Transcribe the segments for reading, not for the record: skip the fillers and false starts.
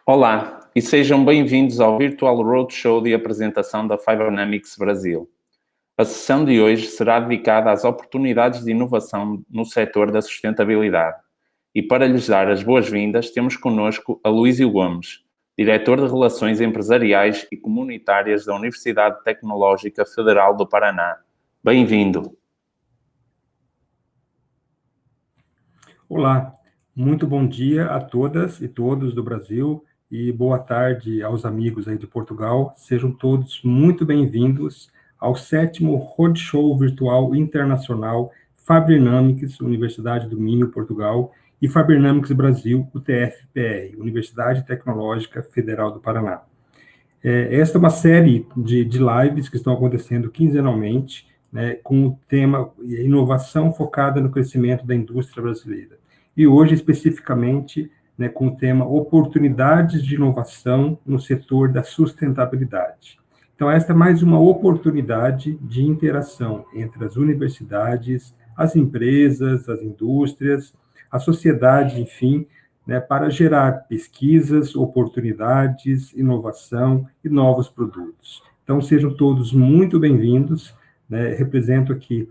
Olá e sejam bem-vindos ao Virtual Roadshow de apresentação da Fibronamics Brasil. A sessão de hoje será dedicada às oportunidades de inovação no setor da sustentabilidade. E para lhes dar as boas-vindas, temos connosco Aloísio Gomes, Diretor de Relações Empresariais e Comunitárias da Universidade Tecnológica Federal do Paraná. Bem-vindo. Olá, muito bom dia a todas e todos do Brasil e boa tarde aos amigos aí de Portugal. Sejam todos muito bem-vindos ao 7º Roadshow Virtual Internacional Fibronamics, Universidade do Minho, Portugal, e Fibronamics Brasil, UTF-PR, Universidade Tecnológica Federal do Paraná. Esta é uma série de lives que estão acontecendo quinzenalmente, né, com o tema inovação focada no crescimento da indústria brasileira. E hoje, especificamente, né, com o tema oportunidades de inovação no setor da sustentabilidade. Então, esta é mais uma oportunidade de interação entre as universidades, as empresas, as indústrias, a sociedade, enfim, né, para gerar pesquisas, oportunidades, inovação e novos produtos. Então, sejam todos muito bem-vindos. Né, represento aqui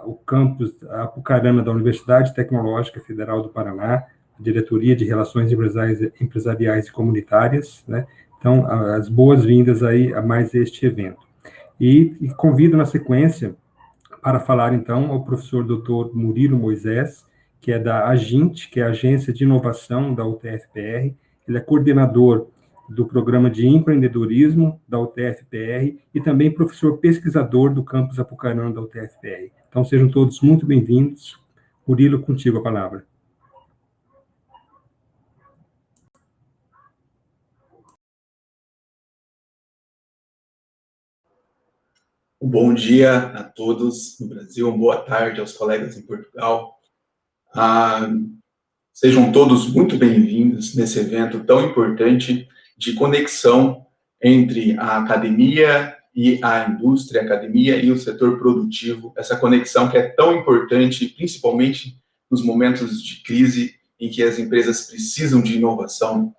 o campus Apucarana da Universidade Tecnológica Federal do Paraná, a Diretoria de Relações Empresariais e Comunitárias, né? Então, as boas-vindas aí a mais este evento. E convido na sequência para falar, então, ao professor Dr. Murilo Moisés, que é da AGINT, que é a Agência de Inovação da UTF-PR. Ele é coordenador do Programa de Empreendedorismo da UTF-PR e também professor pesquisador do campus Apucarana da UTF-PR. Então, sejam todos muito bem-vindos. Murilo, contigo a palavra. Bom dia a todos no Brasil, boa tarde aos colegas em Portugal. Sejam todos muito bem-vindos nesse evento tão importante de conexão entre a academia e a indústria, a academia e o setor produtivo, essa conexão que é tão importante, principalmente nos momentos de crise em que as empresas precisam de inovação.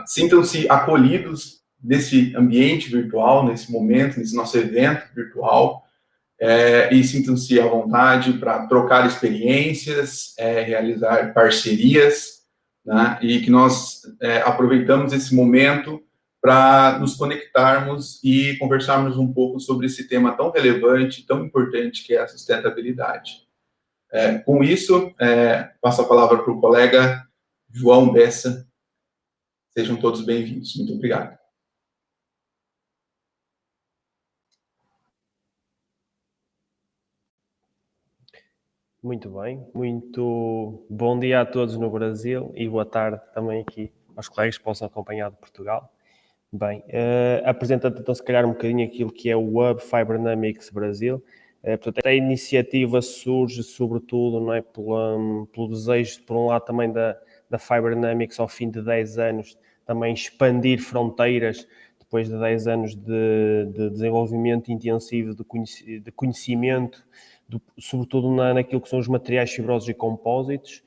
Sintam-se acolhidos nesse ambiente virtual, nesse momento, nesse nosso evento virtual, e sintam-se à vontade para trocar experiências, realizar parcerias, né, e que nós aproveitamos esse momento para nos conectarmos e conversarmos um pouco sobre esse tema tão relevante, tão importante, que é a sustentabilidade. Com isso, passo a palavra para o colega João Bessa. Sejam todos bem-vindos. Muito obrigado. Muito bem, muito bom dia a todos no Brasil e boa tarde também aqui aos colegas que possam acompanhar de Portugal. Bem, apresentando então se calhar um bocadinho aquilo que é o Hub Fibronamics Brasil. Portanto, a iniciativa surge sobretudo, não é, pelo desejo, por um lado também da Fibronamics ao fim de 10 anos, também expandir fronteiras depois de 10 anos de desenvolvimento intensivo de conhecimento, sobretudo naquilo que são os materiais fibrosos e compósitos,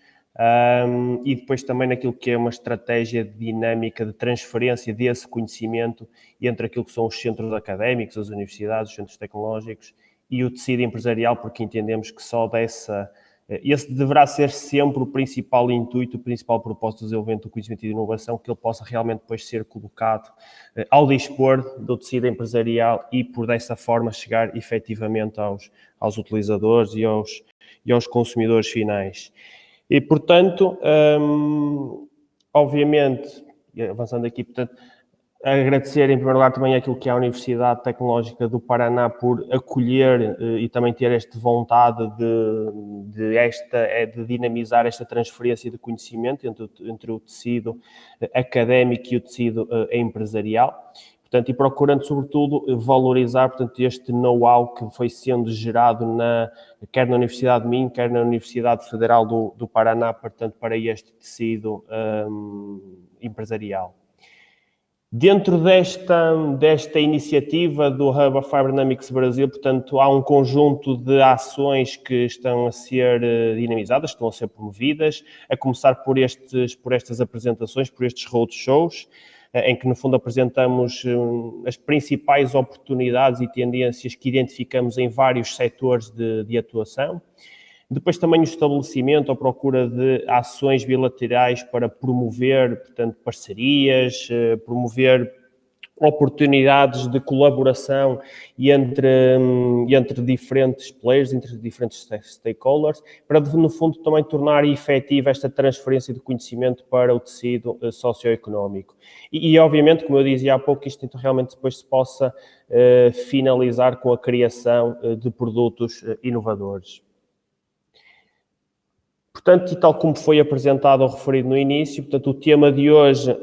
e depois também naquilo que é uma estratégia dinâmica de transferência desse conhecimento entre aquilo que são os centros académicos, as universidades, os centros tecnológicos e o tecido empresarial, porque entendemos que só esse deverá ser sempre o principal intuito, o principal propósito do desenvolvimento do conhecimento e de inovação, que ele possa realmente depois ser colocado ao dispor do tecido empresarial e por dessa forma chegar efetivamente aos utilizadores e aos consumidores finais. E, portanto, obviamente, avançando aqui, portanto, agradecer em primeiro lugar também aquilo que é a Universidade Tecnológica do Paraná por acolher e também ter esta vontade de dinamizar esta transferência de conhecimento entre o tecido académico e o tecido empresarial. Portanto, e procurando, sobretudo, valorizar, portanto, este know-how que foi sendo gerado quer na Universidade de Minho, quer na Universidade Federal do Paraná, portanto, para este tecido empresarial. Dentro desta iniciativa do Hub of Fiberdynamics Brasil, portanto, há um conjunto de ações que estão a ser dinamizadas, estão a ser promovidas, a começar por estas apresentações, por estes roadshows, em que, no fundo, apresentamos as principais oportunidades e tendências que identificamos em vários setores de atuação. Depois também o estabelecimento, a procura de ações bilaterais para promover, portanto, parcerias, promover oportunidades de colaboração entre diferentes players, entre diferentes stakeholders, para, no fundo, também tornar efetiva esta transferência de conhecimento para o tecido socioeconómico. E, obviamente, como eu dizia há pouco, isto então realmente depois se possa finalizar com a criação de produtos inovadores. Portanto, e tal como foi apresentado ou referido no início, portanto, o tema de hoje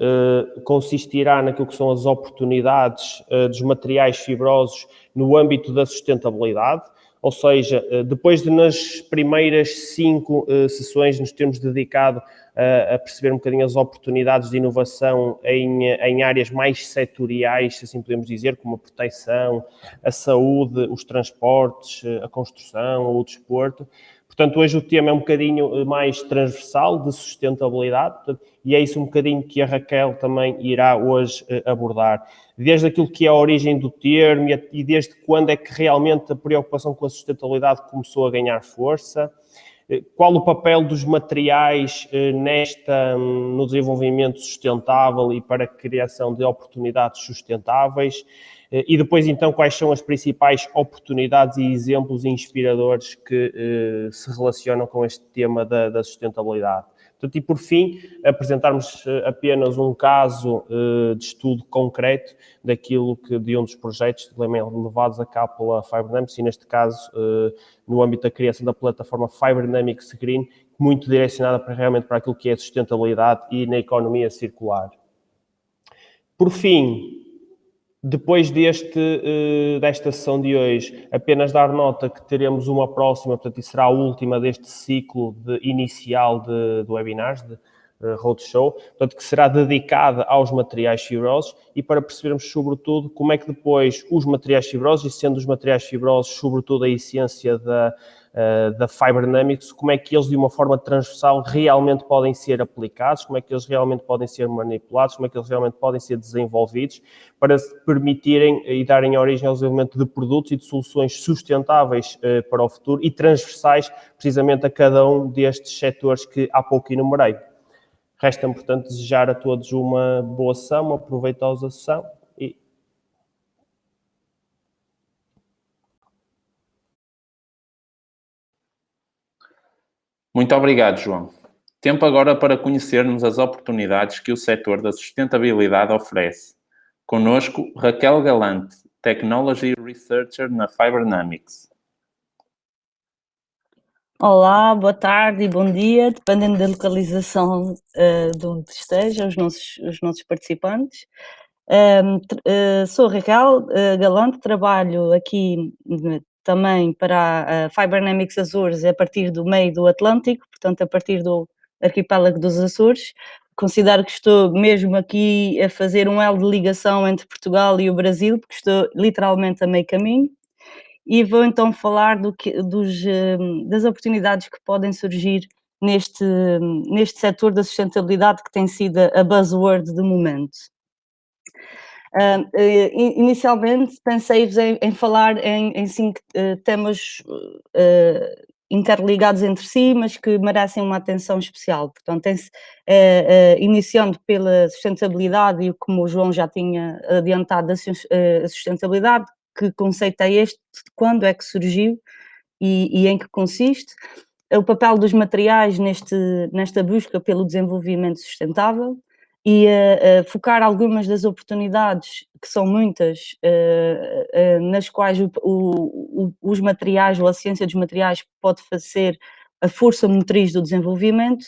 consistirá naquilo que são as oportunidades dos materiais fibrosos no âmbito da sustentabilidade, ou seja, depois de nas primeiras 5 sessões nos termos dedicado a perceber um bocadinho as oportunidades de inovação em áreas mais setoriais, se assim podemos dizer, como a proteção, a saúde, os transportes, a construção, o desporto. Portanto, hoje o tema é um bocadinho mais transversal, de sustentabilidade, e é isso um bocadinho que a Raquel também irá hoje abordar. Desde aquilo que é a origem do termo e desde quando é que realmente a preocupação com a sustentabilidade começou a ganhar força, qual o papel dos materiais no desenvolvimento sustentável e para a criação de oportunidades sustentáveis, e depois, então, quais são as principais oportunidades e exemplos inspiradores que se relacionam com este tema da sustentabilidade. Portanto, e por fim, apresentarmos apenas um caso de estudo concreto de um dos projetos levados a cabo pela Fiberdynamics, e neste caso, no âmbito da criação da plataforma Fiberdynamics Green, muito direcionada realmente para aquilo que é a sustentabilidade e na economia circular. Por fim, depois desta sessão de hoje, apenas dar nota que teremos uma próxima, portanto, e será a última deste ciclo inicial de webinars, de roadshow, portanto, que será dedicada aos materiais fibrosos, e para percebermos, sobretudo, como é que depois os materiais fibrosos, e sendo os materiais fibrosos, sobretudo, a essência da Fiberdynamics, como é que eles, de uma forma transversal, realmente podem ser aplicados, como é que eles realmente podem ser manipulados, como é que eles realmente podem ser desenvolvidos, para permitirem e darem origem ao desenvolvimento de produtos e de soluções sustentáveis para o futuro e transversais, precisamente, a cada um destes setores que há pouco enumerei. Resta-me, portanto, desejar a todos uma boa sessão, uma proveitosa sessão. Muito obrigado, João. Tempo agora para conhecermos as oportunidades que o setor da sustentabilidade oferece. Conosco, Raquel Galante, Technology Researcher na Fiberdynamics. Olá, boa tarde e bom dia, dependendo da localização de onde estejam os nossos participantes. Sou Raquel Galante, trabalho aqui também para a Fiberdynamics Açores a partir do meio do Atlântico, portanto a partir do arquipélago dos Açores. Considero que estou mesmo aqui a fazer um elo de ligação entre Portugal e o Brasil, porque estou literalmente a meio caminho. E vou então falar das oportunidades que podem surgir neste setor da sustentabilidade, que tem sido a buzzword do momento. Inicialmente pensei-vos em falar em 5 temas interligados entre si, mas que merecem uma atenção especial. Portanto, iniciando pela sustentabilidade, e como o João já tinha adiantado, a sustentabilidade, que conceito é este, quando é que surgiu e em que consiste, o papel dos materiais nesta busca pelo desenvolvimento sustentável, e focar algumas das oportunidades, que são muitas, nas quais os materiais, ou a ciência dos materiais, pode fazer a força motriz do desenvolvimento,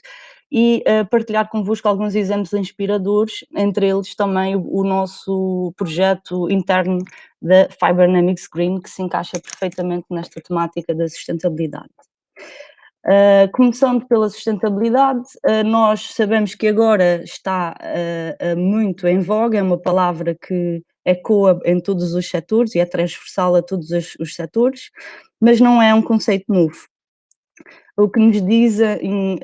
e partilhar convosco alguns exemplos inspiradores, entre eles também o nosso projeto interno da Fiberdynamics Green, que se encaixa perfeitamente nesta temática da sustentabilidade. Começando pela sustentabilidade, nós sabemos que agora está muito em voga, é uma palavra que ecoa em todos os setores e é transversal a todos os setores, mas não é um conceito novo. O que nos diz em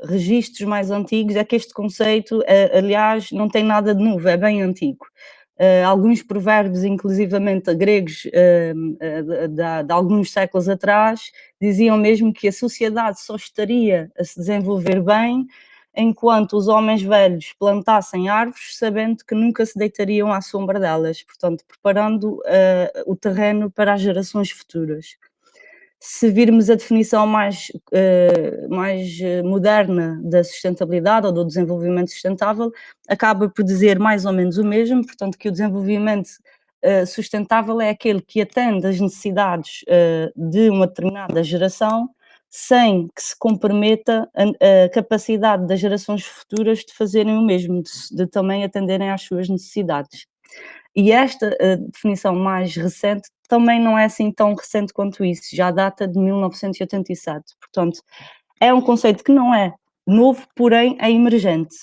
registros mais antigos é que este conceito, aliás, não tem nada de novo, é bem antigo. Alguns provérbios, inclusivamente gregos, de alguns séculos atrás, diziam mesmo que a sociedade só estaria a se desenvolver bem enquanto os homens velhos plantassem árvores, sabendo que nunca se deitariam à sombra delas, portanto, preparando o terreno para as gerações futuras. Se virmos a definição mais moderna da sustentabilidade ou do desenvolvimento sustentável, acaba por dizer mais ou menos o mesmo, portanto que o desenvolvimento sustentável é aquele que atende às necessidades de uma determinada geração, sem que se comprometa a capacidade das gerações futuras de fazerem o mesmo, de também atenderem às suas necessidades. E esta definição mais recente também não é assim tão recente quanto isso, já data de 1987. Portanto, é um conceito que não é novo, porém é emergente.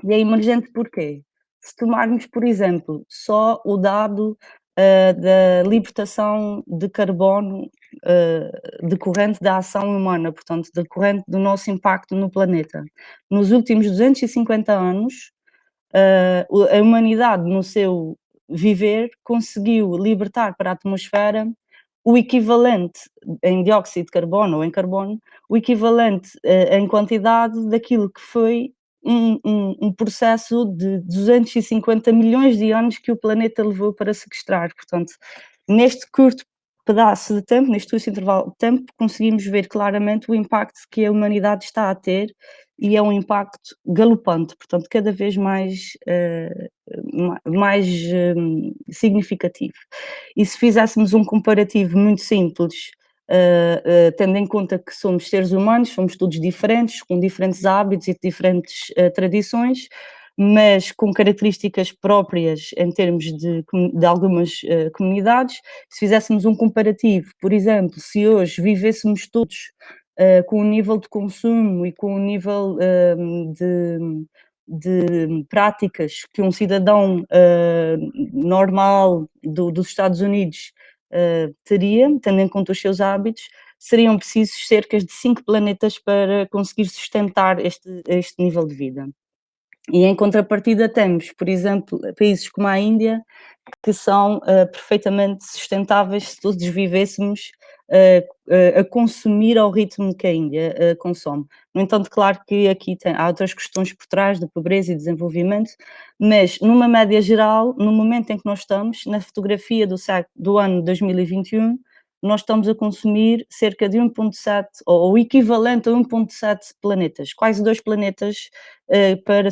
E é emergente porquê? Se tomarmos, por exemplo, só o dado da libertação de carbono decorrente da ação humana, portanto, decorrente do nosso impacto no planeta. Nos últimos 250 anos, a humanidade, no seu viver, conseguiu libertar para a atmosfera o equivalente em dióxido de carbono ou em carbono, o equivalente em quantidade daquilo que foi um processo de 250 milhões de anos que o planeta levou para sequestrar. Portanto, neste curto pedaço de tempo, neste curto intervalo de tempo, conseguimos ver claramente o impacto que a humanidade está a ter, e é um impacto galopante, portanto, cada vez mais significativo. E se fizéssemos um comparativo muito simples, tendo em conta que somos seres humanos, somos todos diferentes, com diferentes hábitos e diferentes tradições, mas com características próprias em termos de algumas comunidades. Se fizéssemos um comparativo, por exemplo, se hoje vivêssemos todos com o nível de consumo e com o nível de práticas que um cidadão normal dos Estados Unidos teria, tendo em conta os seus hábitos, seriam precisos cerca de 5 planetas para conseguir sustentar este nível de vida. E em contrapartida temos, por exemplo, países como a Índia, que são perfeitamente sustentáveis se todos vivêssemos a consumir ao ritmo que a Índia consome. No entanto, claro que aqui há outras questões por trás de pobreza e desenvolvimento, mas numa média geral, no momento em que nós estamos, na fotografia do ano 2021, nós estamos a consumir cerca de 1,7, ou o equivalente a 1,7 planetas, quase 2 planetas para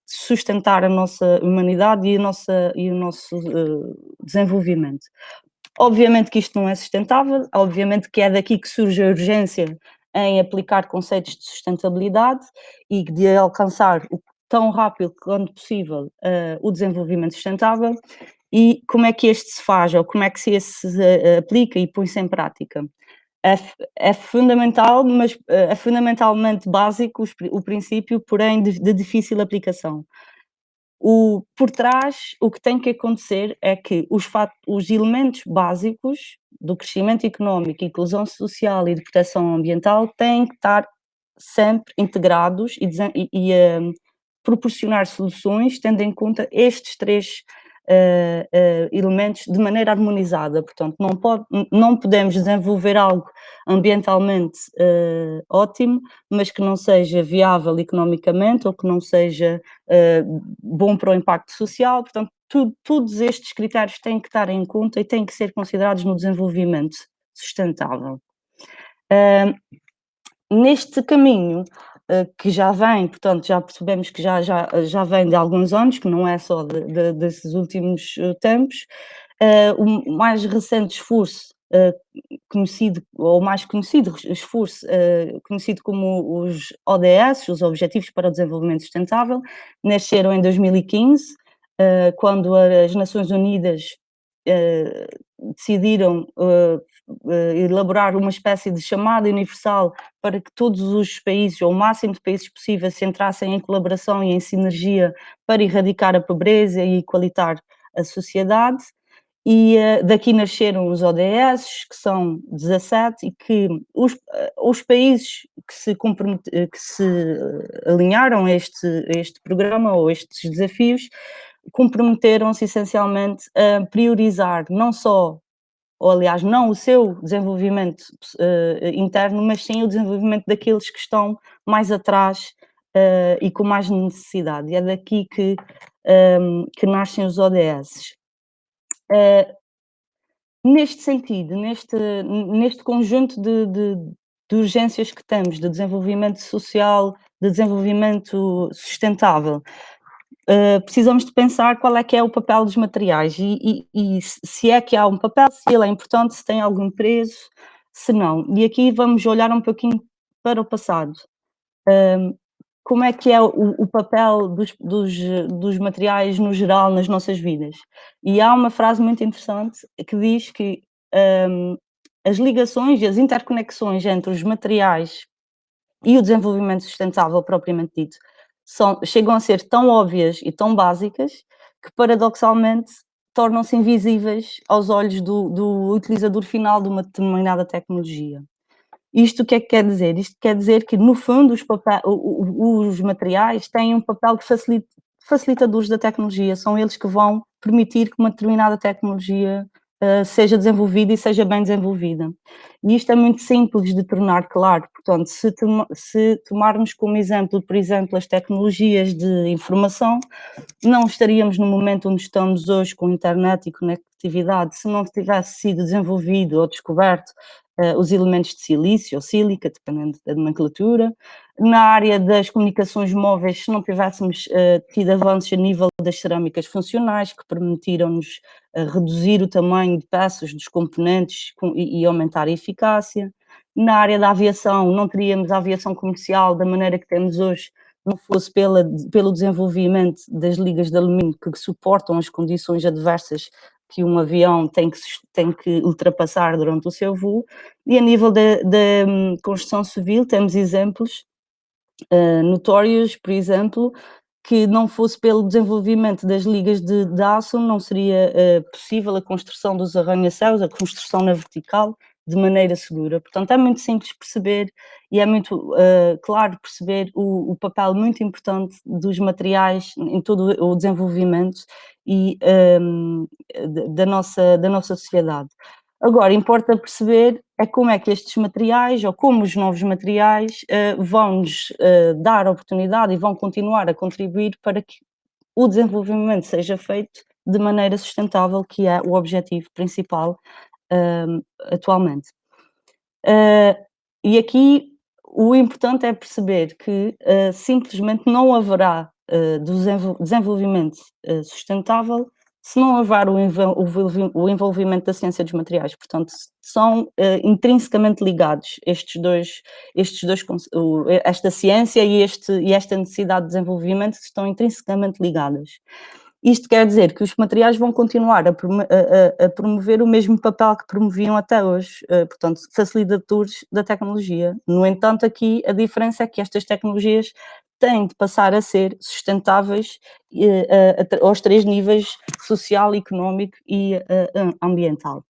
sustentar a nossa humanidade e o nosso desenvolvimento. Obviamente que isto não é sustentável, obviamente que é daqui que surge a urgência em aplicar conceitos de sustentabilidade e de alcançar tão rápido quanto possível o desenvolvimento sustentável. E como é que este se faz, ou como é que se aplica e põe-se em prática? É fundamental, mas é fundamentalmente básico o princípio, porém de difícil aplicação. Por trás, o que tem que acontecer é que os elementos básicos do crescimento económico, inclusão social e de proteção ambiental têm que estar sempre integrados e proporcionar soluções tendo em conta estes 3 elementos de maneira harmonizada. Portanto, não podemos desenvolver algo ambientalmente ótimo, mas que não seja viável economicamente ou que não seja bom para o impacto social. Portanto, todos estes critérios têm que estar em conta e têm que ser considerados no desenvolvimento sustentável. Neste caminho que já vem, portanto, já percebemos que já vem de alguns anos, que não é só desses últimos tempos. O mais recente esforço conhecido, ou mais conhecido esforço, conhecido como os ODS, os Objetivos para o Desenvolvimento Sustentável, nasceram em 2015, quando as Nações Unidas decidiram elaborar uma espécie de chamada universal para que todos os países, ou o máximo de países possível, se entrassem em colaboração e em sinergia para erradicar a pobreza e igualitar a sociedade. E daqui nasceram os ODS, que são 17, e que os países que se alinharam a este programa ou estes desafios comprometeram-se essencialmente a priorizar não só, ou aliás, não o seu desenvolvimento interno, mas sim o desenvolvimento daqueles que estão mais atrás e com mais necessidade. E é daqui que nascem os ODS. Neste sentido, neste conjunto de urgências que temos, de desenvolvimento social, de desenvolvimento sustentável, precisamos de pensar qual é que é o papel dos materiais e se é que há um papel, se ele é importante, se tem algum preço, se não. E aqui vamos olhar um pouquinho para o passado. Como é que é o papel dos materiais no geral nas nossas vidas? E há uma frase muito interessante que diz que as ligações e as interconexões entre os materiais e o desenvolvimento sustentável propriamente dito chegam a ser tão óbvias e tão básicas que paradoxalmente tornam-se invisíveis aos olhos do utilizador final de uma determinada tecnologia. Isto o que é que quer dizer? Isto quer dizer que, no fundo, os materiais têm um papel de facilitadores da tecnologia, são eles que vão permitir que uma determinada tecnologia seja desenvolvida e seja bem desenvolvida. E isto é muito simples de tornar claro. Portanto, se tomarmos como exemplo, por exemplo, as tecnologias de informação, não estaríamos no momento onde estamos hoje com internet e conectividade se não tivesse sido desenvolvido ou descoberto os elementos de silício ou sílica, dependendo da nomenclatura. Na área das comunicações móveis, se não tivéssemos tido avanços a nível das cerâmicas funcionais, que permitiram-nos reduzir o tamanho de peças dos componentes e aumentar a eficácia. Na área da aviação, não teríamos a aviação comercial da maneira que temos hoje, não fosse pelo desenvolvimento das ligas de alumínio que suportam as condições adversas que um avião tem que ultrapassar durante o seu voo. E a nível da construção civil temos exemplos notórios, por exemplo, que não fosse pelo desenvolvimento das ligas de aço, não seria possível a construção dos arranha-céus, a construção na vertical, de maneira segura. Portanto, é muito simples perceber e é muito claro perceber o papel muito importante dos materiais em todo o desenvolvimento e da nossa sociedade. Agora, importa perceber é como é que estes materiais, ou como os novos materiais, vão-nos dar oportunidade e vão continuar a contribuir para que o desenvolvimento seja feito de maneira sustentável, que é o objetivo principal atualmente. E aqui o importante é perceber que simplesmente não haverá desenvolvimento sustentável se não houver o envolvimento da ciência dos materiais. Portanto, são intrinsecamente ligados esta ciência e esta necessidade de desenvolvimento estão intrinsecamente ligadas. Isto quer dizer que os materiais vão continuar a promover o mesmo papel que promoviam até hoje, portanto, facilitadores da tecnologia. No entanto, aqui a diferença é que estas tecnologias têm de passar a ser sustentáveis aos 3 níveis: social, económico e ambiental.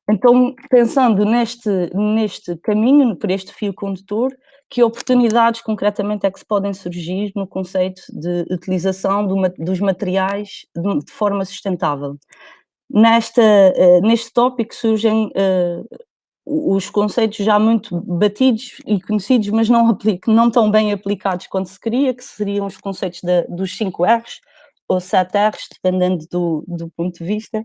Então, pensando neste caminho, por este fio condutor, que oportunidades concretamente é que se podem surgir no conceito de utilização dos materiais de forma sustentável? Neste tópico surgem os conceitos já muito batidos e conhecidos, mas não tão bem aplicados quanto se queria, que seriam os conceitos dos 5 R's, ou 7 R's, dependendo do ponto de vista,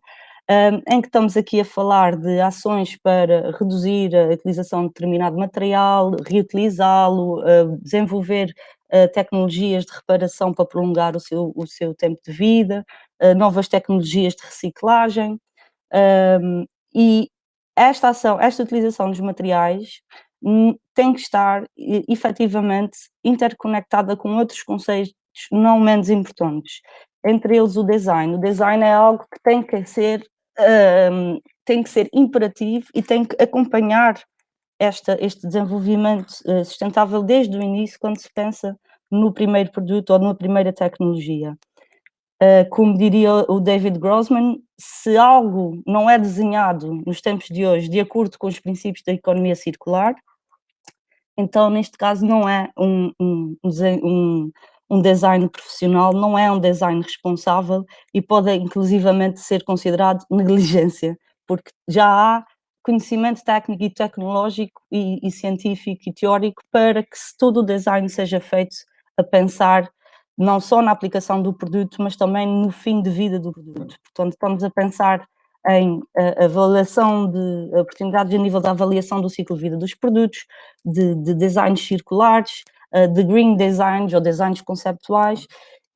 em que estamos aqui a falar de ações para reduzir a utilização de determinado material, reutilizá-lo, desenvolver tecnologias de reparação para prolongar o seu tempo de vida, novas tecnologias de reciclagem, e esta utilização dos materiais tem que estar efetivamente interconectada com outros conceitos não menos importantes, entre eles o design. O design é algo que tem tem que ser imperativo e tem que acompanhar este desenvolvimento sustentável desde o início, quando se pensa no primeiro produto ou na primeira tecnologia. Como diria o David Grossman, se algo não é desenhado nos tempos de hoje de acordo com os princípios da economia circular, então neste caso não é um design profissional, não é um design responsável e pode inclusivamente ser considerado negligência, porque já há conhecimento técnico e tecnológico e científico e teórico para que todo o design seja feito a pensar não só na aplicação do produto, mas também no fim de vida do produto. Portanto, estamos a pensar em avaliação de oportunidades a nível da avaliação do ciclo de vida dos produtos, de designs circulares, de green designs ou designs conceptuais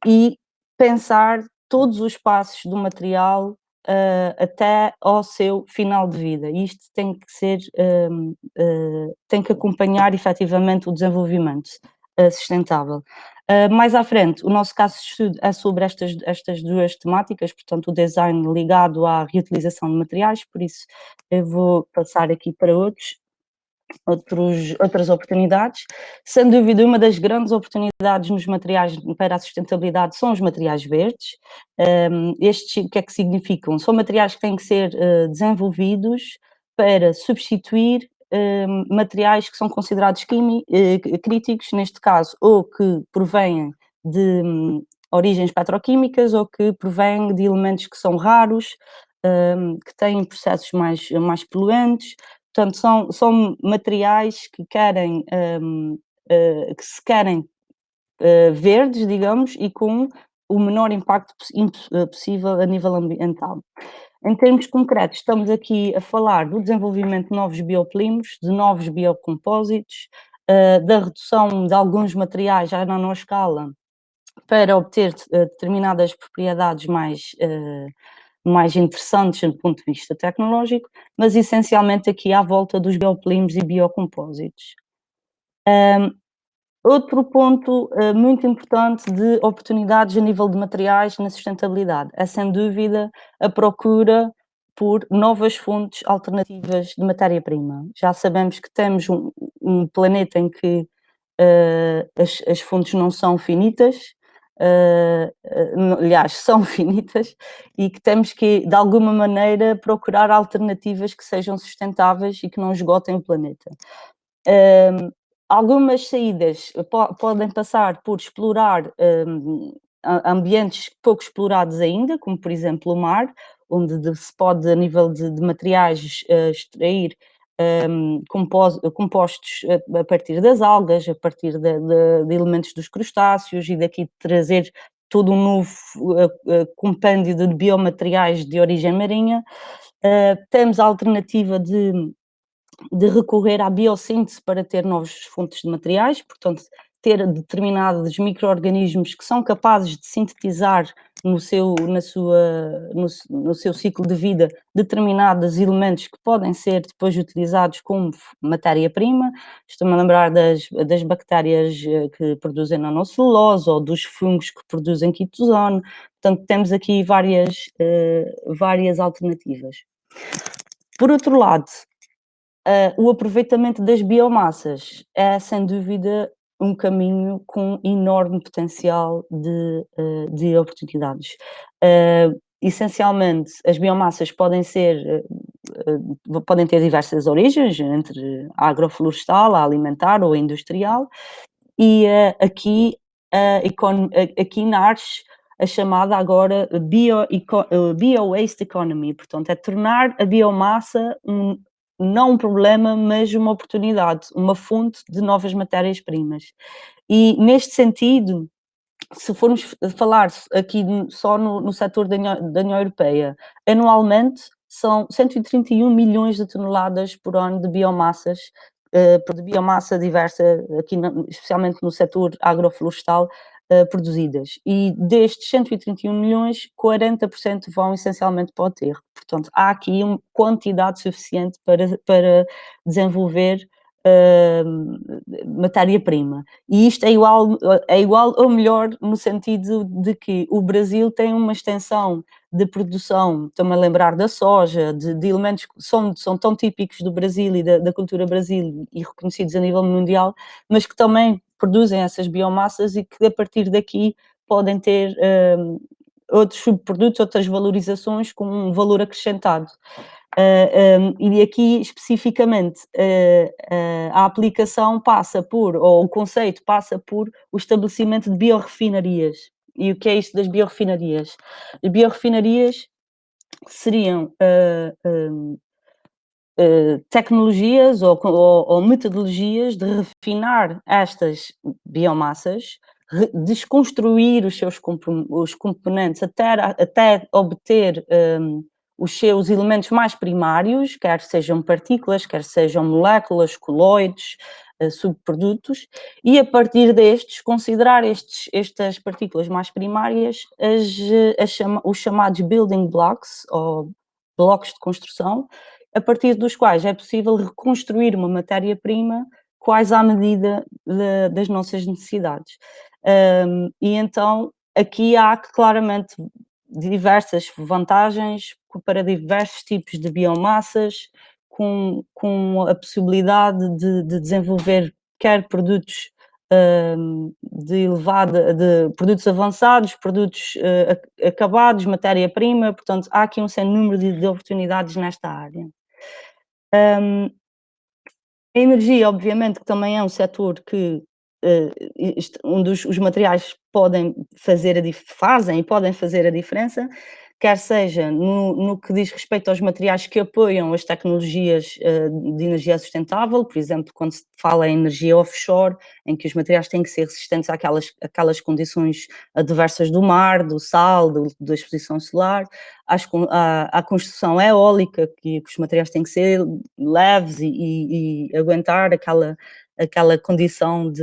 e pensar todos os passos do material até ao seu final de vida. E isto tem que ser, tem que acompanhar efetivamente o desenvolvimento sustentável. Mais à frente, o nosso caso de estudo é sobre estas duas temáticas, portanto, o design ligado à reutilização de materiais, por isso eu vou passar aqui para outras oportunidades. Sem dúvida, uma das grandes oportunidades nos materiais para a sustentabilidade são os materiais verdes. Estes, o que é que significam? São materiais que têm que ser desenvolvidos para substituir materiais que são considerados críticos, neste caso, ou que provêm de origens petroquímicas ou que provêm de elementos que são raros, que têm processos mais poluentes. Portanto, são materiais que se querem verdes, digamos, e com o menor impacto possível a nível ambiental. Em termos concretos, estamos aqui a falar do desenvolvimento de novos biopolímeros, de novos biocompósitos, da redução de alguns materiais à nanoscala para obter determinadas propriedades mais interessantes do ponto de vista tecnológico, mas essencialmente aqui à volta dos biopolímeros e biocompósitos. Outro ponto muito importante de oportunidades a nível de materiais na sustentabilidade é, sem dúvida, a procura por novas fontes alternativas de matéria-prima. Já sabemos que temos um planeta em que as fontes não são finitas, aliás, são finitas, e que temos que, de alguma maneira, procurar alternativas que sejam sustentáveis e que não esgotem o planeta. Algumas saídas podem passar por explorar ambientes pouco explorados ainda, como por exemplo o mar, onde se pode, a nível de materiais, extrair compostos a partir das algas, a partir de elementos dos crustáceos e daqui trazer todo um novo compêndio de biomateriais de origem marinha. Temos a alternativa de recorrer à biossíntese para ter novas fontes de materiais, portanto, ter determinados micro-organismos que são capazes de sintetizar no seu ciclo de vida determinados elementos que podem ser depois utilizados como matéria-prima. Estou-me a lembrar das bactérias que produzem nanocelulose ou dos fungos que produzem quitosano. Portanto, temos aqui várias alternativas. Por outro lado, o aproveitamento das biomassas é, sem dúvida, um caminho com enorme potencial de oportunidades. Essencialmente, as biomassas podem ter diversas origens, entre a agroflorestal, a alimentar ou a industrial, e aqui nasce a chamada agora bio-waste economy, portanto, é tornar a biomassa não um problema, mas uma oportunidade, uma fonte de novas matérias-primas. E, neste sentido, se formos falar aqui só no setor da União Europeia, anualmente são 131 milhões de toneladas por ano de biomassas, de biomassa diversa, aqui especialmente no setor agroflorestal, produzidas. E destes 131 milhões, 40% vão essencialmente para o aterro. Portanto, há aqui uma quantidade suficiente para desenvolver matéria-prima. E isto é igual ou melhor no sentido de que o Brasil tem uma extensão de produção, estou-me a lembrar da soja, de elementos que são tão típicos do Brasil e da cultura brasileira e reconhecidos a nível mundial, mas que também produzem essas biomassas e que a partir daqui podem ter outros subprodutos, outras valorizações com um valor acrescentado. E aqui especificamente a aplicação passa por, ou o conceito passa por o estabelecimento de biorrefinarias. E o que é isto das biorrefinarias? As biorrefinarias seriam tecnologias ou metodologias de refinar estas biomassas, desconstruir os seus componentes até obter os seus elementos mais primários, quer sejam partículas, quer sejam moléculas, coloides, subprodutos, e a partir destes, considerar estas partículas mais primárias os chamados building blocks, ou blocos de construção, a partir dos quais é possível reconstruir uma matéria-prima quase à medida das nossas necessidades. E então, aqui há claramente diversas vantagens para diversos tipos de biomassas, com a possibilidade de desenvolver quer produtos de produtos avançados, produtos acabados, matéria-prima, portanto há aqui um sem número de oportunidades nesta área. A energia, obviamente, que também é um setor que os materiais fazem e podem fazer a diferença, quer seja no que diz respeito aos materiais que apoiam as tecnologias de energia sustentável, por exemplo, quando se fala em energia offshore, em que os materiais têm que ser resistentes àquelas condições adversas do mar, do sal, da exposição solar, à construção eólica, que os materiais têm que ser leves e aguentar aquela condição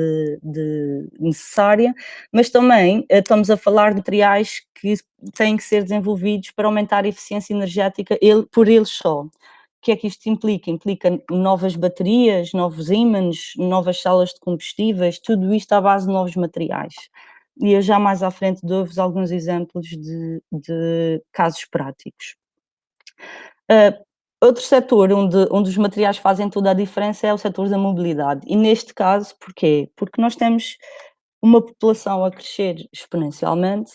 necessária, mas também estamos a falar de materiais que têm que ser desenvolvidos para aumentar a eficiência energética por eles só. O que é que isto implica? Implica novas baterias, novos ímãs, novas salas de combustíveis, tudo isto à base de novos materiais. E eu já mais à frente dou-vos alguns exemplos de casos práticos. Outro setor onde os materiais fazem toda a diferença é o setor da mobilidade. E neste caso, porquê? Porque nós temos uma população a crescer exponencialmente,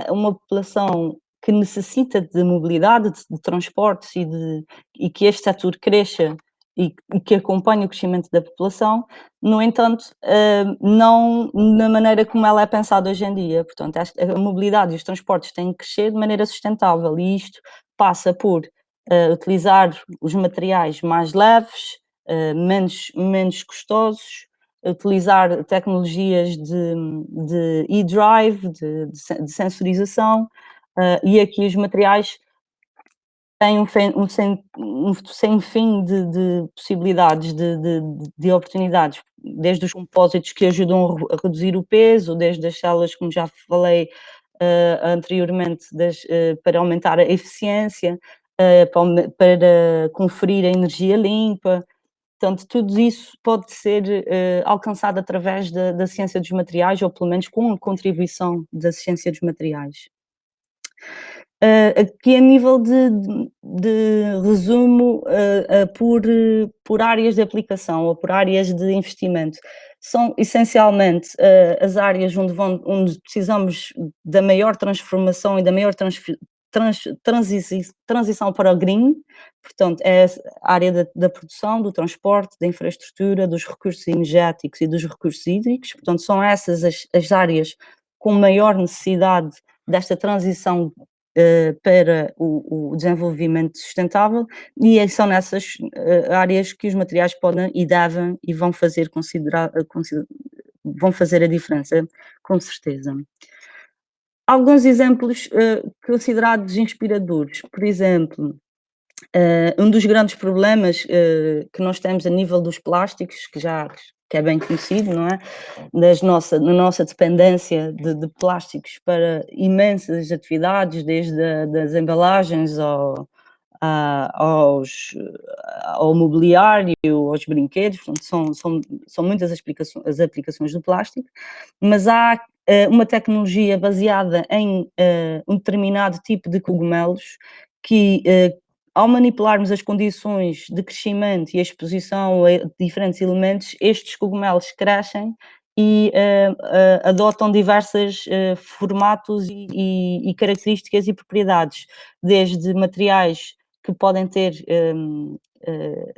uma população que necessita de mobilidade, de transportes e que este setor cresça e que acompanhe o crescimento da população, no entanto, não na maneira como ela é pensada hoje em dia. Portanto, a mobilidade e os transportes têm que crescer de maneira sustentável e isto passa por utilizar os materiais mais leves, menos custosos, utilizar tecnologias de e-drive, de sensorização, e aqui os materiais têm um sem fim de possibilidades, de oportunidades, desde os compósitos que ajudam a reduzir o peso, desde as células, como já falei anteriormente, para aumentar a eficiência, para conferir a energia limpa. Portanto, tudo isso pode ser alcançado através da ciência dos materiais, ou pelo menos com a contribuição da ciência dos materiais. Aqui a nível de resumo por áreas de aplicação ou por áreas de investimento, são essencialmente as áreas onde precisamos da maior transformação e da maior transição para o green, portanto é a área da produção, do transporte, da infraestrutura, dos recursos energéticos e dos recursos hídricos, portanto são essas as áreas com maior necessidade desta transição para o desenvolvimento sustentável, e são nessas áreas que os materiais podem e devem e vão fazer a diferença, com certeza. Alguns exemplos considerados inspiradores, por exemplo, um dos grandes problemas que nós temos a nível dos plásticos, que é bem conhecido, não é? Na nossa dependência de plásticos para imensas atividades, desde das embalagens ao mobiliário, aos brinquedos, portanto, são muitas as aplicações do plástico, mas há uma tecnologia baseada em um determinado tipo de cogumelos que, ao manipularmos as condições de crescimento e a exposição a diferentes elementos, estes cogumelos crescem e adotam diversos formatos e características e propriedades, desde materiais que podem ter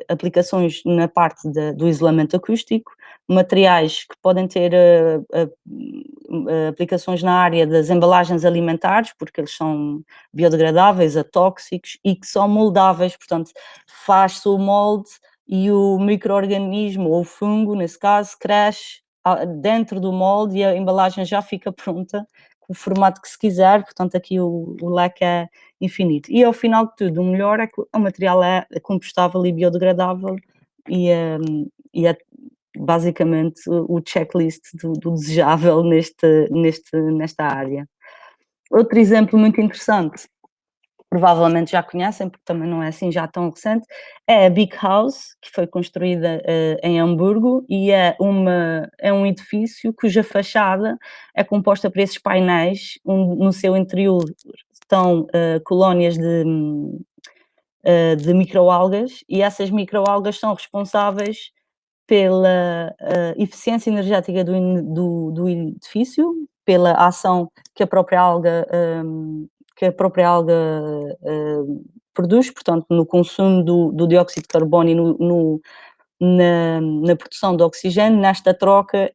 aplicações na parte do isolamento acústico, materiais que podem ter aplicações na área das embalagens alimentares, porque eles são biodegradáveis, atóxicos e que são moldáveis, portanto, faz-se o molde e o micro-organismo, ou o fungo, nesse caso, cresce dentro do molde e a embalagem já fica pronta, com o formato que se quiser, portanto, aqui o leque é infinito. E ao final de tudo, o melhor é que o material é compostável e biodegradável e é basicamente o checklist do desejável nesta área. Outro exemplo muito interessante, provavelmente já conhecem, porque também não é assim já tão recente, é a Big House, que foi construída em Hamburgo e é um edifício cuja fachada é composta por esses painéis, no seu interior estão colónias de microalgas e essas microalgas são responsáveis pela eficiência energética do edifício, pela ação que a própria alga produz, portanto, no consumo do dióxido de carbono e na produção de oxigênio. Nesta troca,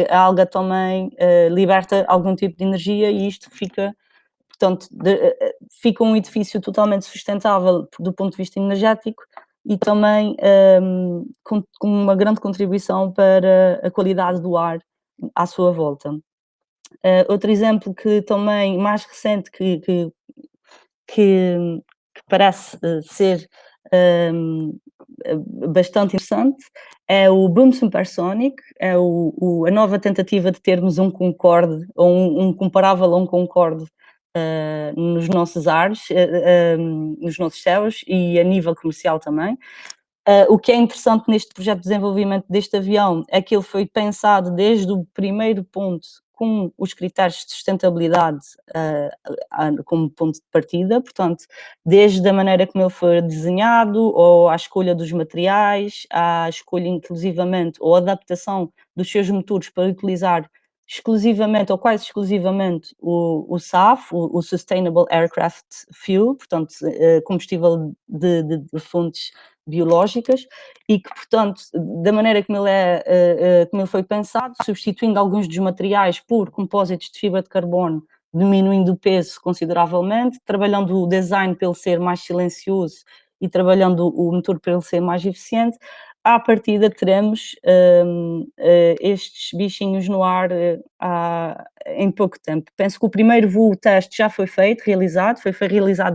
a alga também liberta algum tipo de energia e isto fica, portanto, fica um edifício totalmente sustentável do ponto de vista energético e também com uma grande contribuição para a qualidade do ar à sua volta. Outro exemplo que também mais recente que parece ser bastante interessante é o Boom Supersonic, é a nova tentativa de termos um Concorde, ou um comparável a um Concorde nos nossos ares, nos nossos céus e a nível comercial também. O que é interessante neste projeto de desenvolvimento deste avião é que ele foi pensado desde o primeiro ponto com os critérios de sustentabilidade como ponto de partida, portanto, desde a maneira como ele foi desenhado, ou à escolha dos materiais, à escolha inclusivamente, ou adaptação dos seus motores para utilizar exclusivamente ou quase exclusivamente o SAF, o Sustainable Aircraft Fuel, portanto, combustível de fontes biológicas e que, portanto, da maneira como ele foi pensado, substituindo alguns dos materiais por compósitos de fibra de carbono, diminuindo o peso consideravelmente, trabalhando o design para ele ser mais silencioso e trabalhando o motor para ele ser mais eficiente, à partida teremos estes bichinhos no ar em pouco tempo. Penso que o primeiro voo teste já foi realizado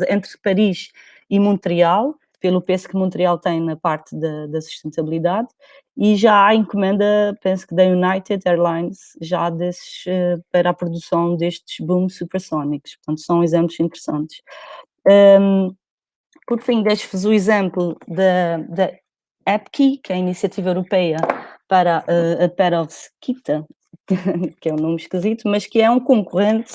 entre Paris e Montreal, pelo peso que Montreal tem na parte da sustentabilidade, e já há encomenda, penso que da United Airlines, já para a produção destes Boom Supersonics. Portanto, são exemplos interessantes. Por fim, deixo-vos o exemplo da EPKI, que é a Iniciativa Europeia para a Perovskita, que é um nome esquisito, mas que é um concorrente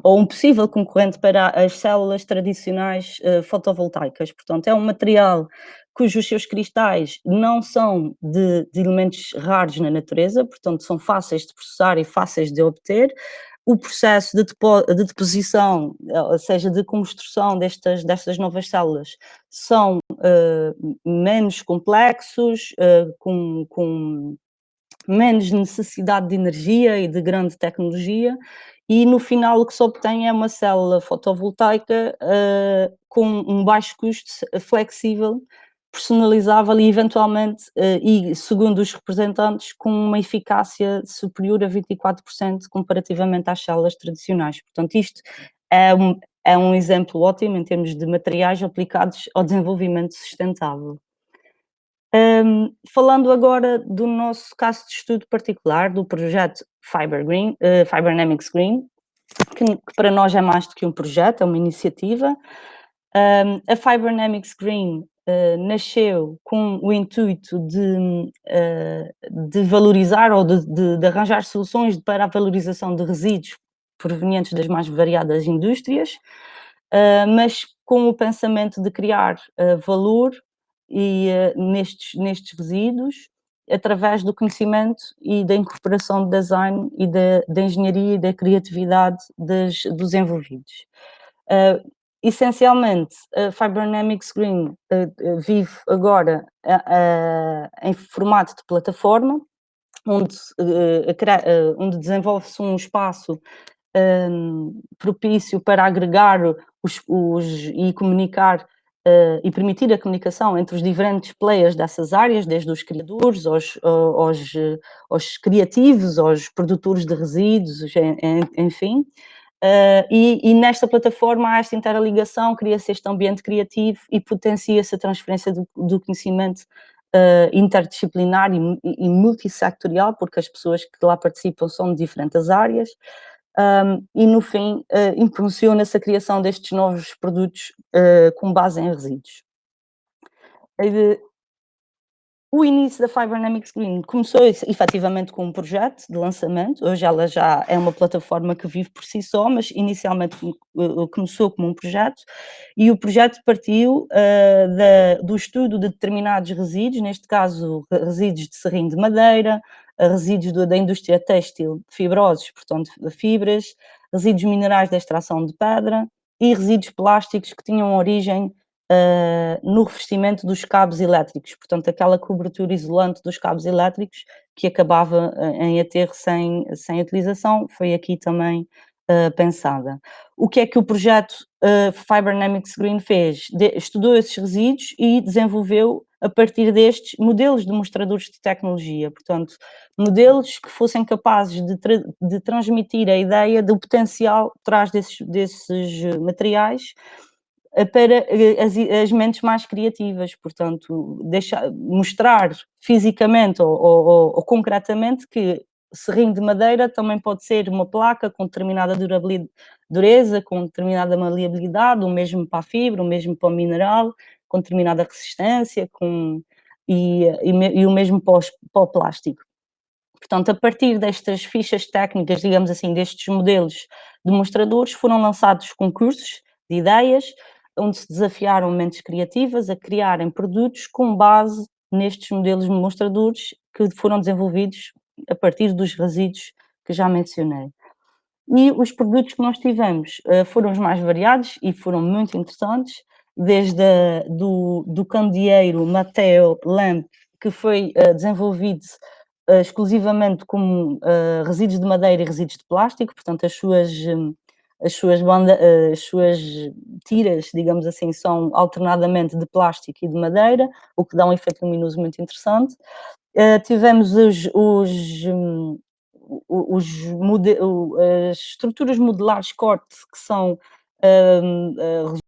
ou um possível concorrente para as células tradicionais fotovoltaicas. Portanto, é um material cujos seus cristais não são de elementos raros na natureza, portanto, são fáceis de processar e fáceis de obter. O processo de deposição, ou seja, de construção destas novas células, são menos complexos, com menos necessidade de energia e de grande tecnologia, e no final o que se obtém é uma célula fotovoltaica com um baixo custo, flexível, personalizável e eventualmente, e segundo os representantes, com uma eficácia superior a 24% comparativamente às células tradicionais. Portanto, isto é um exemplo ótimo em termos de materiais aplicados ao desenvolvimento sustentável. Falando agora do nosso caso de estudo particular, do projeto Fibernamics Green, que para nós é mais do que um projeto, é uma iniciativa. A Fibernamics Green nasceu com o intuito de valorizar ou de arranjar soluções para a valorização de resíduos provenientes das mais variadas indústrias, mas com o pensamento de criar valor nestes resíduos, através do conhecimento e da incorporação de design e da engenharia e da criatividade dos envolvidos. Essencialmente, a Fibernamics Green vive agora em formato de plataforma, onde desenvolve-se um espaço propício para agregar e comunicar e permitir a comunicação entre os diferentes players dessas áreas, desde os criadores aos criativos, aos produtores de resíduos, enfim. E nesta plataforma há esta interligação, cria-se este ambiente criativo e potencia-se a transferência do conhecimento interdisciplinar e multissectorial, porque as pessoas que lá participam são de diferentes áreas. E no fim impulsiona-se a criação destes novos produtos com base em resíduos. O início da Fibernamics Green começou efetivamente com um projeto de lançamento. Hoje ela já é uma plataforma que vive por si só, mas inicialmente começou como um projeto, e o projeto partiu do estudo de determinados resíduos, neste caso resíduos de serrim de madeira, resíduos da indústria têxtil fibrosos, portanto fibras, resíduos minerais de extração de pedra e resíduos plásticos que tinham origem no revestimento dos cabos elétricos, portanto aquela cobertura isolante dos cabos elétricos que acabava em aterro sem utilização, foi aqui também pensada. O que é que o projeto Fibernamics Green fez? Estudou esses resíduos e desenvolveu a partir destes modelos demonstradores de tecnologia, portanto modelos que fossem capazes de transmitir a ideia do potencial por trás desses materiais para as mentes mais criativas, portanto, mostrar fisicamente ou concretamente que serrim de madeira também pode ser uma placa com determinada dureza, com determinada maleabilidade, o mesmo para a fibra, o mesmo para o mineral, com determinada resistência, e o mesmo para o plástico. Portanto, a partir destas fichas técnicas, digamos assim, destes modelos demonstradores, foram lançados concursos de ideias, onde se desafiaram mentes criativas a criarem produtos com base nestes modelos demonstradores que foram desenvolvidos a partir dos resíduos que já mencionei. E os produtos que nós tivemos foram os mais variados e foram muito interessantes, desde do candeeiro Mateo Lamp, que foi desenvolvido exclusivamente como resíduos de madeira e resíduos de plástico, portanto as suas tiras, digamos assim, são alternadamente de plástico e de madeira, o que dá um efeito luminoso muito interessante. Tivemos as estruturas modulares corte, que são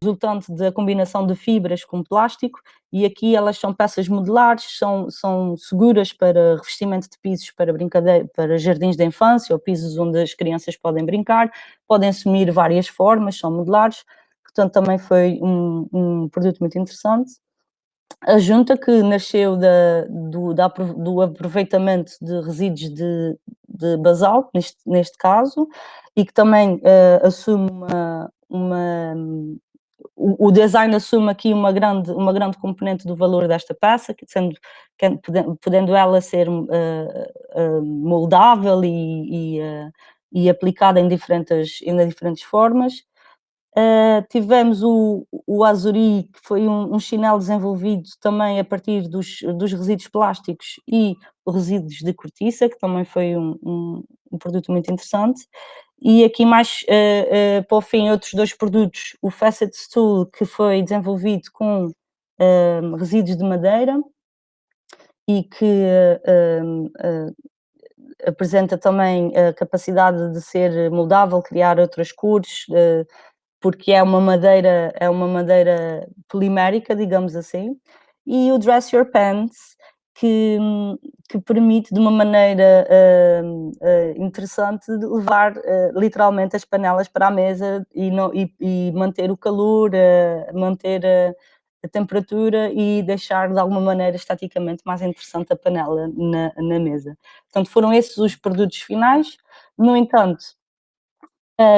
resultante da combinação de fibras com plástico, e aqui elas são peças modulares, são seguras para revestimento de pisos para brincadeira, para jardins de infância ou pisos onde as crianças podem brincar, podem assumir várias formas, são modulares, portanto também foi um produto muito interessante. A junta, que nasceu do aproveitamento de resíduos de basalto, neste caso, e que também assume o design assume aqui uma grande componente do valor desta peça, podendo ela ser moldável e aplicada em diferentes formas. Tivemos o Azuri, que foi um chinelo desenvolvido também a partir dos resíduos plásticos, e os resíduos de cortiça, que também foi um produto muito interessante. E aqui mais para o fim, outros dois produtos, o Facet Stool, que foi desenvolvido com resíduos de madeira e que apresenta também a capacidade de ser moldável, criar outras cores, porque é uma madeira polimérica, digamos assim. E o Dress Your Pants, que permite de uma maneira interessante levar literalmente as panelas para a mesa e manter o calor, manter a temperatura e deixar de alguma maneira esteticamente mais interessante a panela na mesa. Portanto, foram esses os produtos finais. No entanto,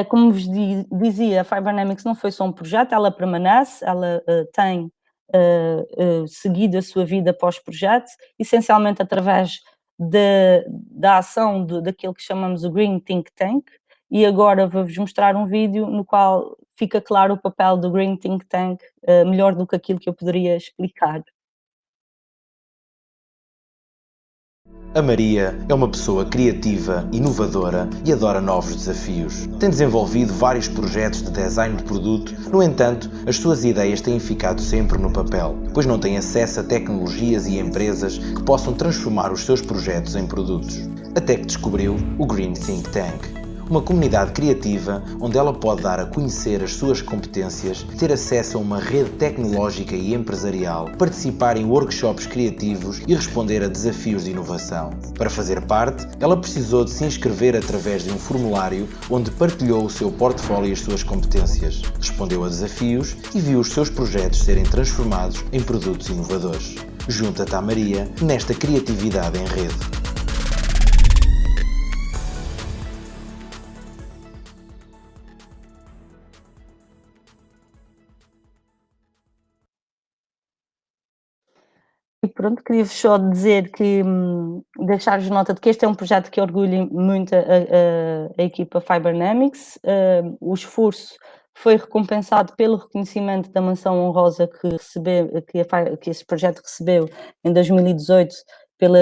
como vos dizia, a Fibernamics não foi só um projeto, ela permanece, ela tem seguido a sua vida pós-projeto, essencialmente através da ação daquilo que chamamos o Green Think Tank, e agora vou-vos mostrar um vídeo no qual fica claro o papel do Green Think Tank, melhor do que aquilo que eu poderia explicar. A Maria é uma pessoa criativa, inovadora e adora novos desafios. Tem desenvolvido vários projetos de design de produto, no entanto, as suas ideias têm ficado sempre no papel, pois não tem acesso a tecnologias e empresas que possam transformar os seus projetos em produtos. Até que descobriu o Green Think Tank. Uma comunidade criativa onde ela pode dar a conhecer as suas competências, ter acesso a uma rede tecnológica e empresarial, participar em workshops criativos e responder a desafios de inovação. Para fazer parte, ela precisou de se inscrever através de um formulário onde partilhou o seu portfólio e as suas competências, respondeu a desafios e viu os seus projetos serem transformados em produtos inovadores. Junta-te à Maria nesta criatividade em rede. E pronto, queria-vos só dizer que, deixar-vos nota de que este é um projeto que orgulha muito a equipa Fibernamics. O esforço foi recompensado pelo reconhecimento da menção honrosa que esse projeto recebeu em 2018 pela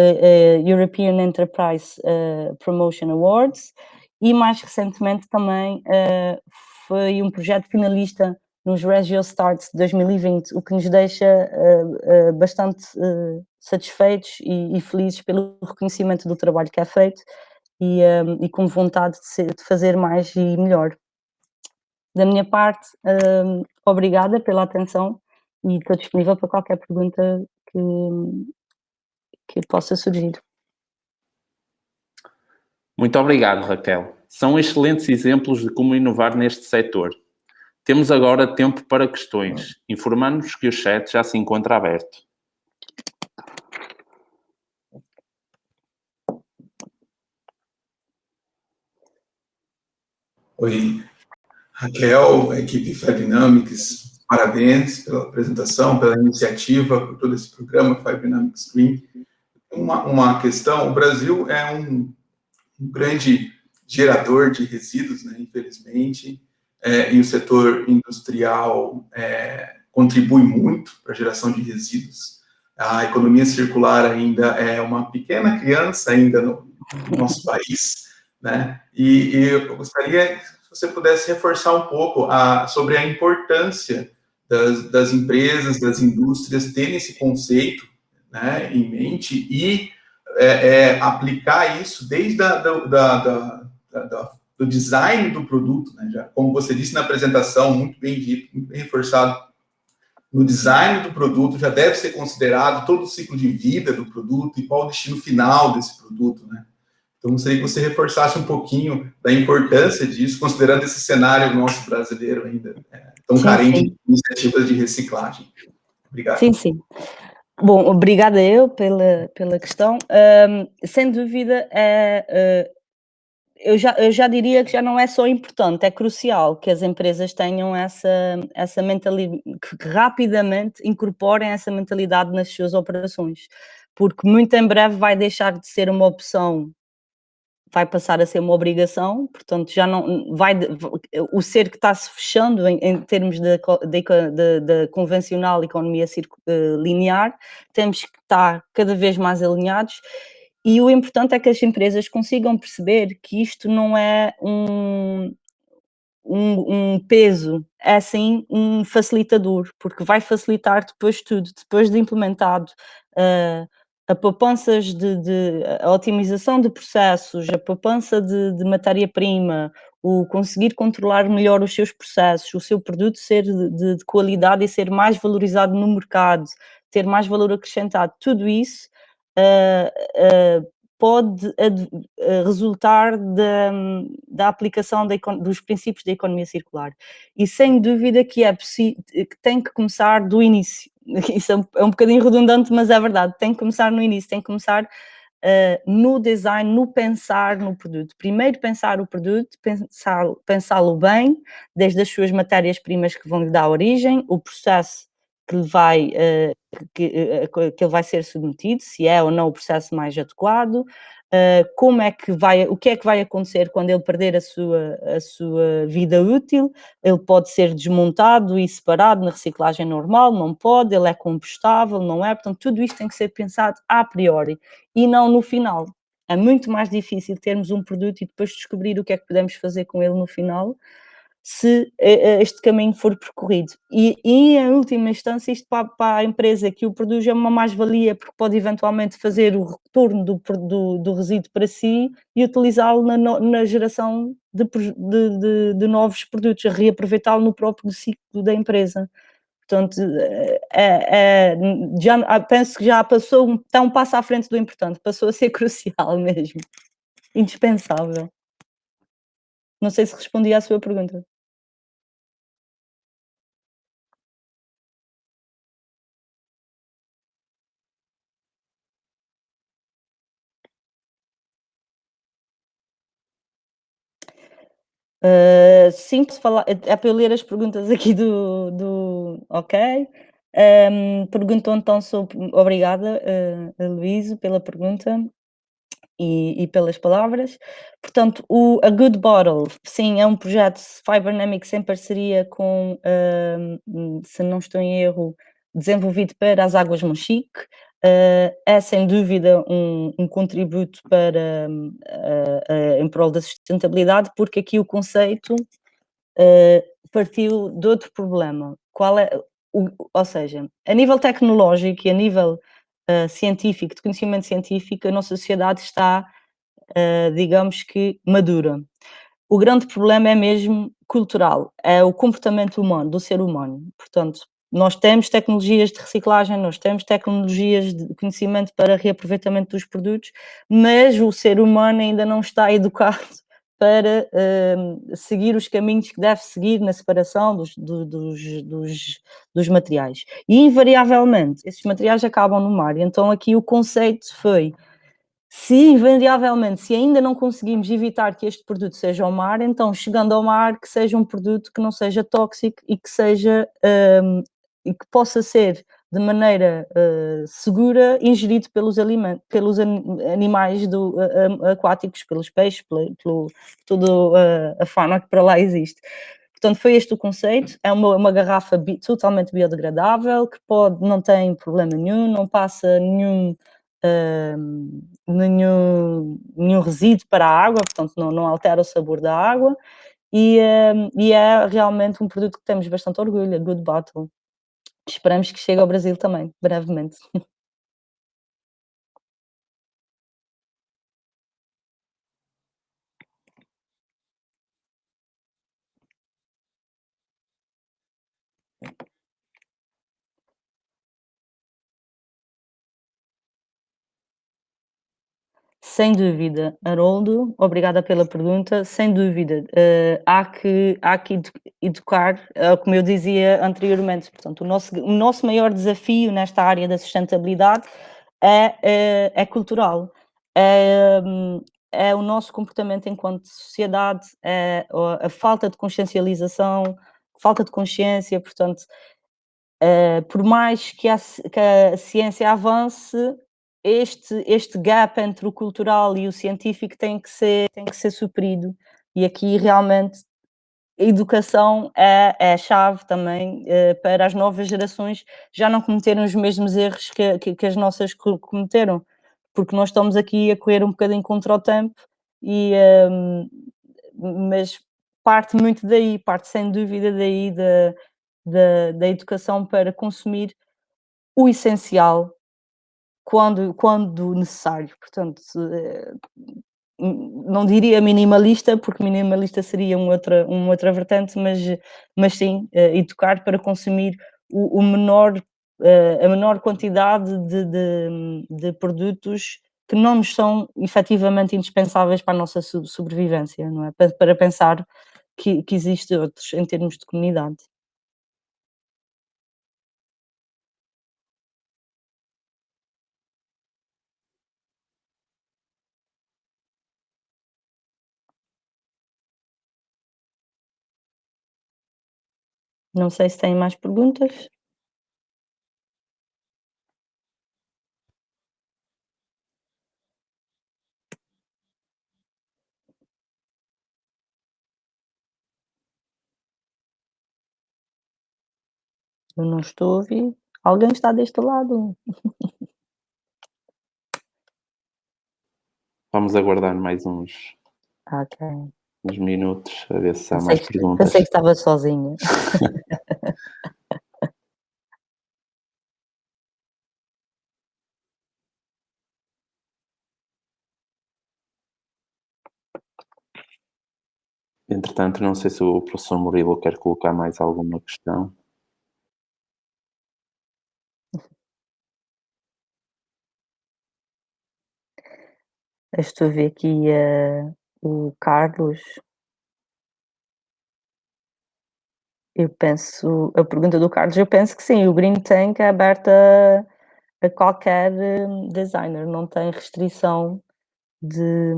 European Enterprise Promotion Awards, e mais recentemente também foi um projeto finalista nos Regio Starts de 2020, o que nos deixa bastante satisfeitos e felizes pelo reconhecimento do trabalho que é feito e com vontade de fazer mais e melhor. Da minha parte, obrigada pela atenção e estou disponível para qualquer pergunta que possa surgir. Muito obrigado, Raquel. São excelentes exemplos de como inovar neste setor. Temos agora tempo para questões. Informando-nos que o chat já se encontra aberto. Oi, Raquel, equipe Fibernamics, parabéns pela apresentação, pela iniciativa, por todo esse programa Fibernamics Green. Uma questão, o Brasil é um grande gerador de resíduos, né, infelizmente, e o setor industrial contribui muito para a geração de resíduos. A economia circular ainda é uma pequena criança ainda no nosso país, né? E eu gostaria que você pudesse reforçar um pouco sobre a importância das empresas, das indústrias terem esse conceito, né, em mente e aplicar isso desde do design do produto, né? Já, como você disse na apresentação, muito bem dito, muito bem reforçado, no design do produto já deve ser considerado todo o ciclo de vida do produto e qual o destino final desse produto, né? Então, gostaria que você reforçasse um pouquinho da importância disso, considerando esse cenário nosso brasileiro ainda tão carente de iniciativas de reciclagem. Obrigado. Sim. Bom, obrigada eu pela questão. Sem dúvida, eu já diria que já não é só importante, é crucial que as empresas tenham essa mentalidade, que rapidamente incorporem essa mentalidade nas suas operações, porque muito em breve vai deixar de ser uma opção, vai passar a ser uma obrigação, portanto já não vai, o cerco está-se fechando em termos da convencional economia linear, temos que estar cada vez mais alinhados. E o importante é que as empresas consigam perceber que isto não é um peso, é sim um facilitador, porque vai facilitar depois tudo, depois de implementado a poupanças a otimização de processos, a poupança de matéria-prima, o conseguir controlar melhor os seus processos, o seu produto ser de qualidade e ser mais valorizado no mercado, ter mais valor acrescentado, tudo isso pode resultar da aplicação dos princípios da economia circular. E sem dúvida que que tem que começar do início. Isso é um bocadinho redundante, mas é verdade, tem que começar no início, tem que começar no design, no pensar no produto. Primeiro pensar o produto, pensá-lo bem, desde as suas matérias-primas que vão lhe dar origem, o processo que ele vai ser submetido, se é ou não o processo mais adequado, o que é que vai acontecer quando ele perder a sua vida útil. Ele pode ser desmontado e separado na reciclagem normal, não pode, ele é compostável, não é, portanto tudo isto tem que ser pensado a priori e não no final. É muito mais difícil termos um produto e depois descobrir o que é que podemos fazer com ele no final, se este caminho for percorrido. E em última instância, isto para a empresa que o produz é uma mais-valia, porque pode eventualmente fazer o retorno do resíduo para si e utilizá-lo na geração de novos produtos, a reaproveitá-lo no próprio ciclo da empresa. Portanto, penso que já está um passo à frente do importante, passou a ser crucial mesmo, indispensável. Não sei se respondi à sua pergunta. Sim, posso falar, é para eu ler as perguntas aqui ok. Perguntou então obrigada, Luísa, pela pergunta e pelas palavras. Portanto, a Good Bottle, sim, é um projeto Fibernamics em parceria com, se não estou em erro, desenvolvido para as Águas Monchique. É sem dúvida um contributo para em prol da sustentabilidade, porque aqui o conceito partiu de outro problema. Ou seja, a nível tecnológico e a nível científico, de conhecimento científico, a nossa sociedade está, digamos que, madura. O grande problema é mesmo cultural, é o comportamento humano, do ser humano. Portanto, nós temos tecnologias de reciclagem, nós temos tecnologias de conhecimento para reaproveitamento dos produtos, mas o ser humano ainda não está educado para seguir os caminhos que deve seguir na separação dos materiais. E, invariavelmente, esses materiais acabam no mar. Então, aqui o conceito foi: se ainda não conseguimos evitar que este produto seja ao mar, então, chegando ao mar, que seja um produto que não seja tóxico e que e que possa ser de maneira segura ingerido pelos animais aquáticos, pelos peixes, toda a fauna que para lá existe. Portanto, foi este o conceito. É uma garrafa totalmente biodegradável, que não tem problema nenhum, não passa nenhum resíduo para a água, portanto não altera o sabor da água, e é realmente um produto que temos bastante orgulho, a Good Bottle. Esperamos que chegue ao Brasil também, brevemente. Sem dúvida, Haroldo, obrigada pela pergunta. Sem dúvida, há que educar, como eu dizia anteriormente. Portanto, o nosso maior desafio nesta área da sustentabilidade é cultural. É o nosso comportamento enquanto sociedade, é a falta de consciencialização, falta de consciência. Portanto, por mais que a ciência avance, este gap entre o cultural e o científico tem que ser suprido, e aqui realmente a educação é a chave também para as novas gerações já não cometerem os mesmos erros que as nossas cometeram, porque nós estamos aqui a correr um bocadinho contra o tempo, mas parte muito daí, parte sem dúvida daí da educação para consumir o essencial quando necessário. Portanto, não diria minimalista, porque minimalista seria uma outra vertente, mas sim, educar para consumir o menor a menor quantidade de produtos que não nos são efetivamente indispensáveis para a nossa sobrevivência, não é? Para pensar que existem outros em termos de comunidade. Não sei se têm mais perguntas. Eu não estou a ouvir. Alguém está deste lado? Vamos aguardar mais uns Ok. minutos a ver se há Pensei mais perguntas. pensei que estava sozinha. Entretanto, não sei se o professor Murilo quer colocar mais alguma questão. Eu estou a ver aqui, o Carlos. Eu penso a pergunta do Carlos, eu penso que sim, o Green Tank é aberto a qualquer designer, não tem restrição de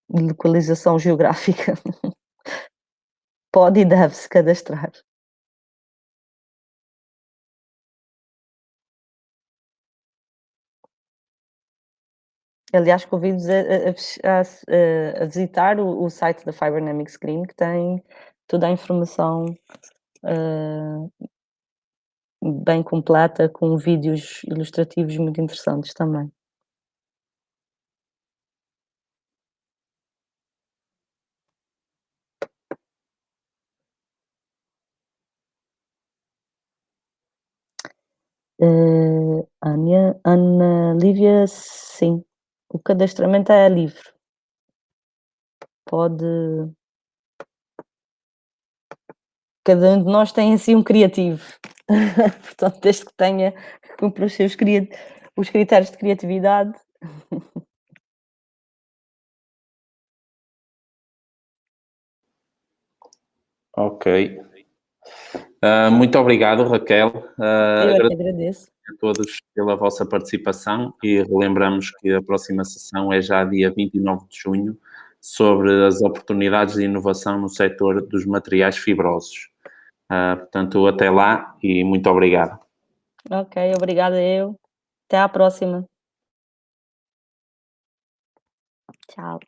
localização geográfica. Pode e deve-se cadastrar. Aliás, convido-vos a visitar o site da Fibernamics Green, que tem toda a informação, bem completa, com vídeos ilustrativos muito interessantes também. Ana Lívia, sim, o cadastramento é livre. Pode cada um de nós tem assim um criativo, portanto, desde que tenha que cumpra os critérios de criatividade. Ok. Muito obrigado, Raquel. Eu é que agradeço. A todos pela vossa participação e relembramos que a próxima sessão é já dia 29 de junho, sobre as oportunidades de inovação no setor dos materiais fibrosos. Portanto, até lá e muito obrigado. Ok, obrigada eu. Até à próxima. Tchau.